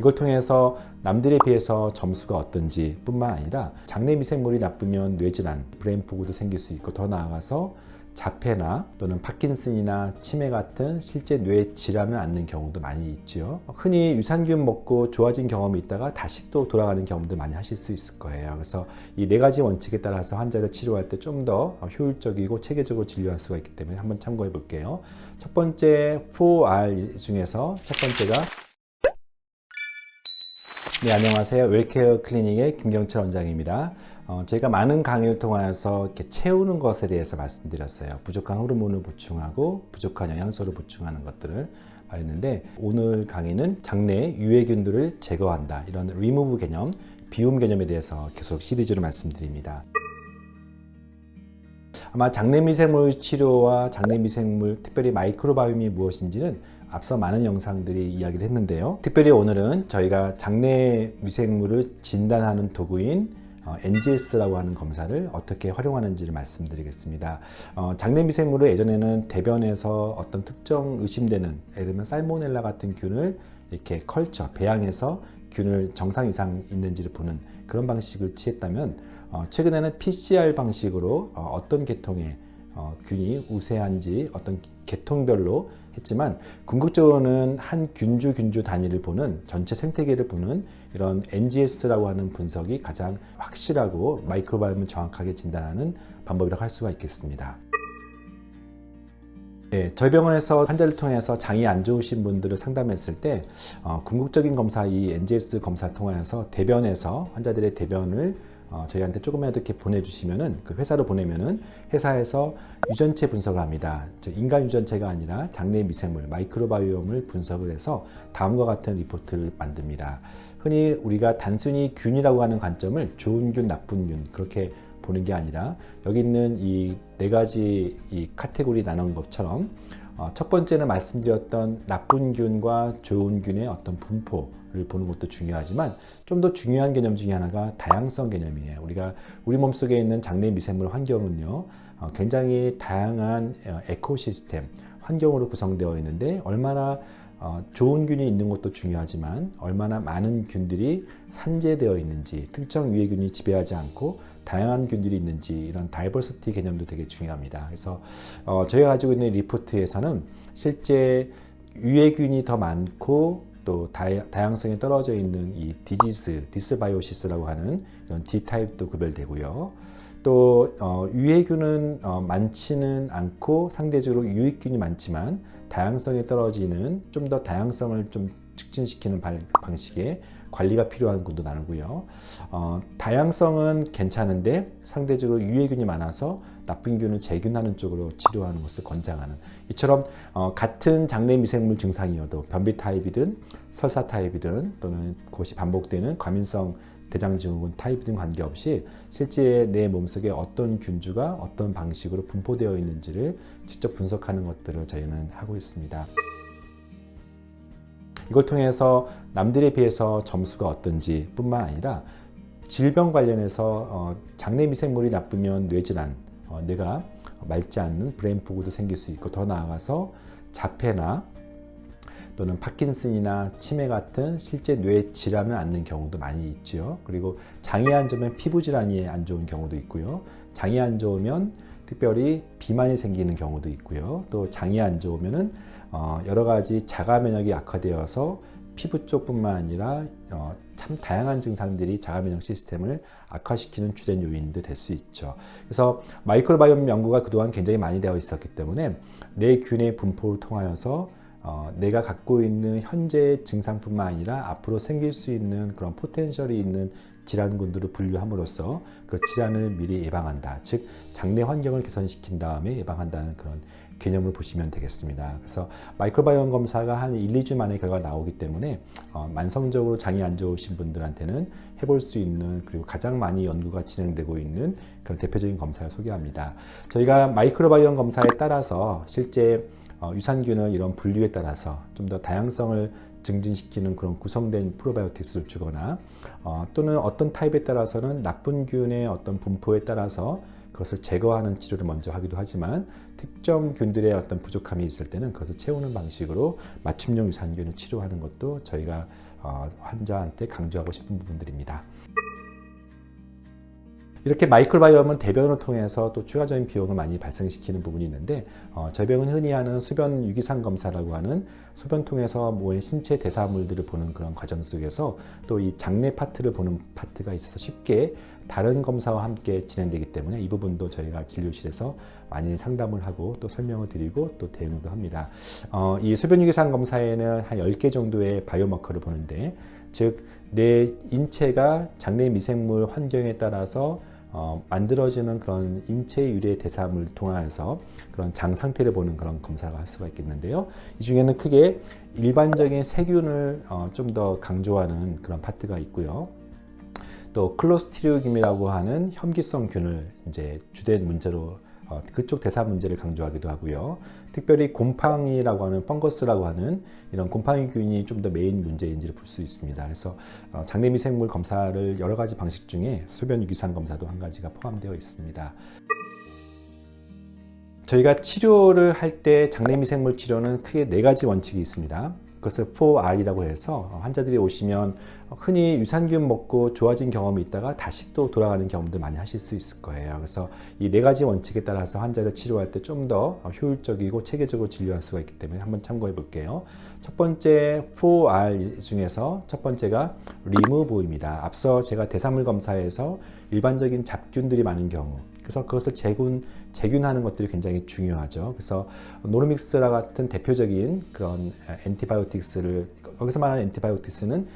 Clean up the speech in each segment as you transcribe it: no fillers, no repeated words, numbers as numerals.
이걸 통해서 남들에 비해서 점수가 어떤지 뿐만 아니라 장내 미생물이 나쁘면 뇌질환, 브레인 포그도 생길 수 있고 더 나아가서 자폐나 또는 파킨슨이나 치매 같은 실제 뇌 질환을 앓는 경우도 많이 있죠. 흔히 유산균 먹고 좋아진 경험이 있다가 다시 또 돌아가는 경험도 많이 하실 수 있을 거예요. 그래서 이 네 가지 원칙에 따라서 환자를 치료할 때 좀 더 효율적이고 체계적으로 진료할 수가 있기 때문에 한번 참고해 볼게요. 첫 번째 4R 중에서 첫 번째가 네, 안녕하세요. 웰케어 클리닉의 김경철 원장입니다. 저희가 많은 강의를 통해서 이렇게 채우는 것에 대해서 말씀드렸어요. 부족한 호르몬을 보충하고 부족한 영양소를 보충하는 것들을 말했는데, 오늘 강의는 장내 유해균들을 제거한다, 이런 리무브 개념, 비움 개념에 대해서 계속 시리즈로 말씀드립니다. 아마 장내 미생물 치료와 장내 미생물, 특별히 마이크로바이옴이 무엇인지는 앞서 많은 영상들이 이야기를 했는데요. 특별히 오늘은 저희가 장내 미생물을 진단하는 도구인 NGS라고 하는 검사를 어떻게 활용하는지를 말씀드리겠습니다. 장내 미생물을 예전에는 대변에서 어떤 특정 의심되는, 예를 들면 살모넬라 같은 균을 이렇게 컬처, 배양해서 균을 정상 이상 있는지를 보는 그런 방식을 취했다면, 최근에는 PCR 방식으로 어떤 계통의 균이 우세한지 어떤 계통별로 했지만, 궁극적으로는 한 균주 단위를 보는, 전체 생태계를 보는 이런 NGS라고 하는 분석이 가장 확실하고 마이크로바이옴을 정확하게 진단하는 방법이라고 할 수가 있겠습니다. 네, 저희 병원에서 환자를 통해서 장이 안 좋으신 분들을 상담했을 때 궁극적인 검사, 이 NGS 검사를 통해서 대변에서 환자들의 대변을 저희한테 조금이라도 이렇게 보내주시면은, 그 회사로 보내면은 회사에서 유전체 분석을 합니다. 인간 유전체가 아니라 장내 미생물, 마이크로바이옴을 분석을 해서 다음과 같은 리포트를 만듭니다. 흔히 우리가 단순히 균이라고 하는 관점을 좋은 균, 나쁜 균 그렇게 보는 게 아니라, 여기 있는 이 네 가지 이 카테고리 나눈 것처럼 첫 번째는 말씀드렸던 나쁜 균과 좋은 균의 어떤 분포를 보는 것도 중요하지만, 좀 더 중요한 개념 중에 하나가 다양성 개념이에요. 우리 몸속에 있는 장내 미생물 환경은요, 굉장히 다양한 에코시스템, 환경으로 구성되어 있는데, 얼마나 좋은 균이 있는 것도 중요하지만 얼마나 많은 균들이 산재되어 있는지, 특정 유해균이 지배하지 않고 다양한 균들이 있는지, 이런 다이버시티 개념도 되게 중요합니다. 그래서 저희가 가지고 있는 리포트에서는 실제 유해균이 더 많고 또 다양성이 떨어져 있는 이 디스바이오시스라고 하는 이런 D타입도 구별되고요. 또 유해균은 많지는 않고 상대적으로 유익균이 많지만 다양성이 떨어지는, 좀 더 다양성을 좀 촉진시키는 방식의 관리가 필요한 균도 나누고요. 다양성은 괜찮은데 상대적으로 유해균이 많아서 나쁜 균을 제균하는 쪽으로 치료하는 것을 권장하는, 이처럼 같은 장내 미생물 증상이어도 변비 타입이든 설사 타입이든 또는 그것이 반복되는 과민성 대장증후군 타입 등 관계없이 실제 내 몸속에 어떤 균주가 어떤 방식으로 분포되어 있는지를 직접 분석하는 것들을 저희는 하고 있습니다. 이걸 통해서 남들에 비해서 점수가 어떤지 뿐만 아니라, 질병 관련해서 장내 미생물이 나쁘면 뇌질환, 뇌가 맑지 않는 브레인 포그도 생길 수 있고 더 나아가서 자폐나 또는 파킨슨이나 치매 같은 실제 뇌 질환을 앓는 경우도 많이 있죠. 그리고 장이 안 좋으면 피부 질환이 안 좋은 경우도 있고요. 장이 안 좋으면 특별히 비만이 생기는 경우도 있고요. 또 장이 안 좋으면은 여러 가지 자가 면역이 악화되어서 피부 쪽뿐만 아니라 참 다양한 증상들이 자가 면역 시스템을 악화시키는 주된 요인도 될 수 있죠. 그래서 마이크로바이옴 연구가 그동안 굉장히 많이 되어 있었기 때문에 내 균의 분포를 통하여서 내가 갖고 있는 현재의 증상뿐만 아니라 앞으로 생길 수 있는 그런 포텐셜이 있는 질환군들을 분류함으로써 그 질환을 미리 예방한다, 즉 장내 환경을 개선시킨 다음에 예방한다는 그런 개념을 보시면 되겠습니다. 그래서 마이크로바이옴 검사가 한 1, 2주 만에 결과가 나오기 때문에 만성적으로 장이 안 좋으신 분들한테는 해볼 수 있는, 그리고 가장 많이 연구가 진행되고 있는 그런 대표적인 검사를 소개합니다. 저희가 마이크로바이옴 검사에 따라서 실제 유산균을 이런 분류에 따라서 좀 더 다양성을 증진시키는 그런 구성된 프로바이오틱스를 주거나 또는 어떤 타입에 따라서는 나쁜 균의 어떤 분포에 따라서 그것을 제거하는 치료를 먼저 하기도 하지만, 특정 균들의 어떤 부족함이 있을 때는 그것을 채우는 방식으로 맞춤형 유산균을 치료하는 것도 저희가 환자한테 강조하고 싶은 부분들입니다. 이렇게 마이크로바이옴은 대변을 통해서 또 추가적인 비용을 많이 발생시키는 부분이 있는데 저희 병은 흔히 하는 소변 유기산 검사라고 하는 소변 통해서 모인 신체 대사물들을 보는 그런 과정 속에서 또 이 장내 파트를 보는 파트가 있어서 쉽게 다른 검사와 함께 진행되기 때문에 이 부분도 저희가 진료실에서 많이 상담을 하고 또 설명을 드리고 또 대응도 합니다. 이 소변 유기산 검사에는 한 10개 정도의 바이오마커를 보는데 즉 내 인체가 장내 미생물 환경에 따라서 만들어지는 그런 인체 유래 대사물을 통해서 그런 장 상태를 보는 그런 검사를 할 수가 있겠는데요. 이 중에는 크게 일반적인 세균을 좀 더 강조하는 그런 파트가 있고요. 또 클로스트리디움이라고 하는 혐기성 균을 이제 주된 문제로 그쪽 대사 문제를 강조하기도 하고요. 특별히 곰팡이라고 하는 펑거스라고 하는 이런 곰팡이균이 좀 더 메인 문제인지를 볼 수 있습니다. 그래서 장내 미생물 검사를 여러 가지 방식 중에 소변 유기산 검사도 한 가지가 포함되어 있습니다. 저희가 치료를 할 때 장내 미생물 치료는 크게 4가지 원칙이 있습니다. 그것을 4R이라고 해서 환자들이 오시면 흔히 유산균 먹고 좋아진 경험이 있다가 다시 또 돌아가는 경험들 많이 하실 수 있을 거예요. 그래서 이 4가지 원칙에 따라서 환자를 치료할 때 좀 더 효율적이고 체계적으로 진료할 수가 있기 때문에 한번 참고해 볼게요. 첫 번째 4R 중에서 첫 번째가 리무브입니다. 앞서 제가 대사물 검사에서 일반적인 잡균들이 많은 경우 그래서 그것을 재균하는 것들이 굉장히 중요하죠. 그래서 노르믹스라 같은 대표적인 그런 엔티바이오틱스를 거기서 말하는 엔티바이오틱스는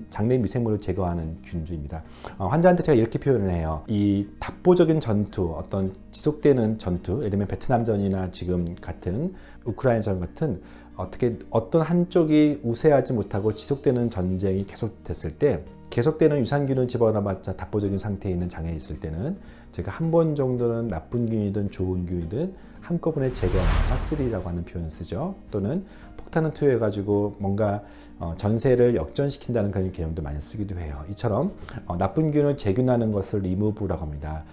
장내 미생물을 제거하는 균주입니다. 환자한테 제가 이렇게 표현을 해요. 이 답보적인 전투, 어떤 지속되는 전투, 예를 들면 베트남전이나 지금 같은 우크라이나전 같은 어떤 한쪽이 우세하지 못하고 지속되는 전쟁이 계속됐을 때 계속되는 유산균을 집어넣어봤자 답보적인 상태에 있는 장에 있을 때는 제가 한 번 정도는 나쁜 균이든 좋은 균이든 한꺼번에 제거하는 싹쓸이라고 하는 표현을 쓰죠. 또는 폭탄을 투여해가지고 뭔가 전세를 역전시킨다는 그런 개념도 많이 쓰기도 해요. 이처럼 나쁜 균을 재균하는 것을 리무브라고 합니다.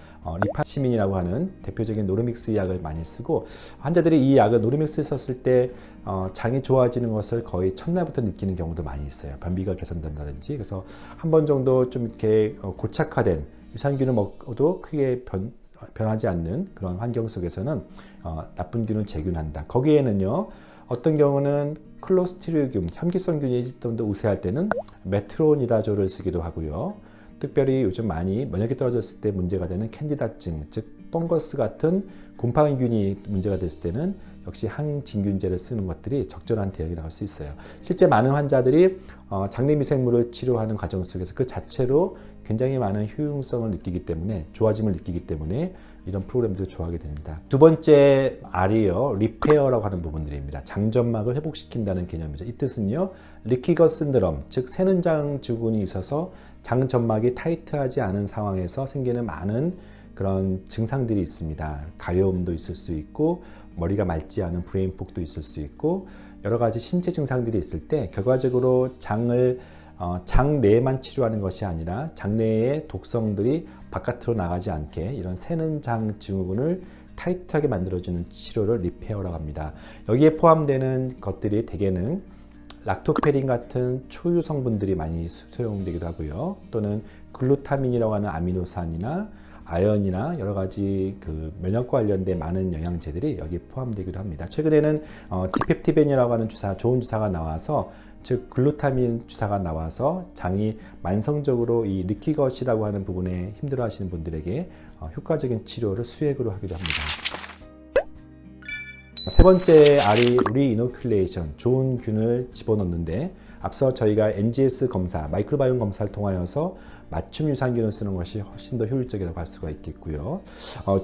리파시민이라고 하는 대표적인 노르믹스 약을 많이 쓰고 환자들이 이 약을 노르믹스를 썼을 때 장이 좋아지는 것을 거의 첫날부터 느끼는 경우도 많이 있어요. 변비가 개선된다든지. 그래서 한 번 정도 좀 이렇게 고착화된 유산균을 먹어도 크게 변하지 않는 그런 환경 속에서는 나쁜 균을 재균한다. 거기에는요. 어떤 경우는 클로스트리디움, 혐기성균이 좀 더 우세할 때는 메트로니다졸을 쓰기도 하고요. 특별히 요즘 많이 면역이 떨어졌을 때 문제가 되는 캔디다증, 즉 펑거스 같은 곰팡이균이 문제가 됐을 때는 역시 항진균제를 쓰는 것들이 적절한 대응이 나올 수 있어요. 실제 많은 환자들이 장내 미생물을 치료하는 과정 속에서 그 자체로 굉장히 많은 효용성을 느끼기 때문에 좋아짐을 느끼기 때문에 이런 프로그램들을 좋아하게 됩니다. 두 번째 R이요. 리페어라고 하는 부분들입니다. 장점막을 회복시킨다는 개념이죠. 이 뜻은요. 리키거 신드롬, 즉 새는 장 증후군이 있어서 장점막이 타이트하지 않은 상황에서 생기는 많은 그런 증상들이 있습니다. 가려움도 있을 수 있고 머리가 맑지 않은 브레인폭도 있을 수 있고 여러 가지 신체 증상들이 있을 때 결과적으로 장 내에만 치료하는 것이 아니라 장내의 독성들이 바깥으로 나가지 않게 이런 새는 장 증후군을 타이트하게 만들어주는 치료를 리페어라고 합니다. 여기에 포함되는 것들이 대개는 락토페린 같은 초유 성분들이 많이 사용되기도 하고요. 또는 글루타민이라고 하는 아미노산이나 아연이나 여러 가지 그 면역과 관련된 많은 영양제들이 여기에 포함되기도 합니다. 최근에는 디펩티벤이라고 하는 좋은 주사가 나와서 즉 글루타민 주사가 나와서 장이 만성적으로 이 리키것이라고 하는 부분에 힘들어하시는 분들에게 효과적인 치료를 수액으로 하기도 합니다. 세 번째 R이 리이노큘레이션, 좋은 균을 집어넣는데 앞서 저희가 NGS 검사, 마이크로바이옴 검사를 통하여서 맞춤 유산균을 쓰는 것이 훨씬 더 효율적이라고 할 수가 있겠고요.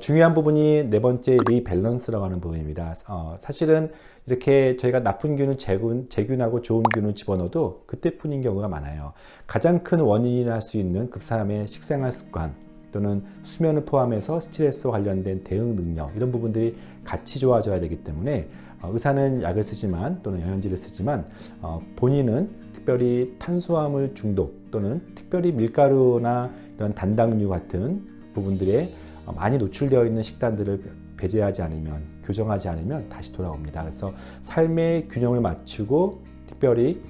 중요한 부분이 네 번째 리밸런스라고 하는 부분입니다. 사실은 이렇게 저희가 나쁜 균을 재균하고 좋은 균을 집어넣어도 그때뿐인 경우가 많아요. 가장 큰 원인이라 할 수 있는 그 사람의 식생활 습관 또는 수면을 포함해서 스트레스와 관련된 대응 능력 이런 부분들이 같이 좋아져야 되기 때문에 의사는 약을 쓰지만 또는 영양제를 쓰지만 본인은 특별히 탄수화물 중독 또는 특별히 밀가루나 이런 단당류 같은 부분들에 많이 노출되어 있는 식단들을 배제하지 않으면 교정하지 않으면 다시 돌아옵니다. 그래서 삶의 균형을 맞추고 특별히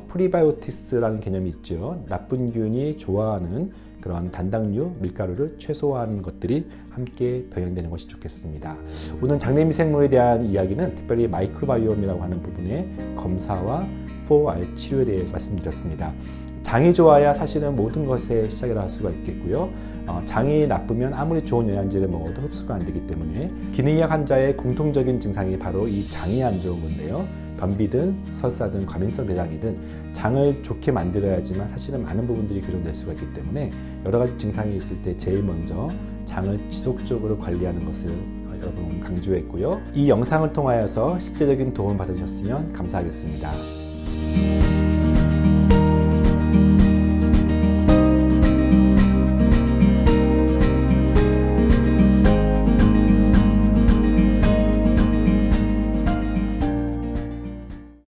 프리바이오틱스라는 개념이 있죠. 나쁜 균이 좋아하는 그런 단당류, 밀가루를 최소화하는 것들이 함께 병행되는 것이 좋겠습니다. 오늘 장내미생물에 대한 이야기는 특별히 마이크로바이옴이라고 하는 부분의 검사와 4R 치료에 대해서 말씀드렸습니다. 장이 좋아야 사실은 모든 것의 시작이라 할 수가 있겠고요. 장이 나쁘면 아무리 좋은 영양제를 먹어도 흡수가 안 되기 때문에 기능약 환자의 공통적인 증상이 바로 이 장이 안 좋은 건데요. 변비든 설사든 과민성 대장이든 장을 좋게 만들어야지만 사실은 많은 부분들이 교정될 수가 있기 때문에 여러 가지 증상이 있을 때 제일 먼저 장을 지속적으로 관리하는 것을 여러분 강조했고요. 이 영상을 통하여서 실제적인 도움을 받으셨으면 감사하겠습니다.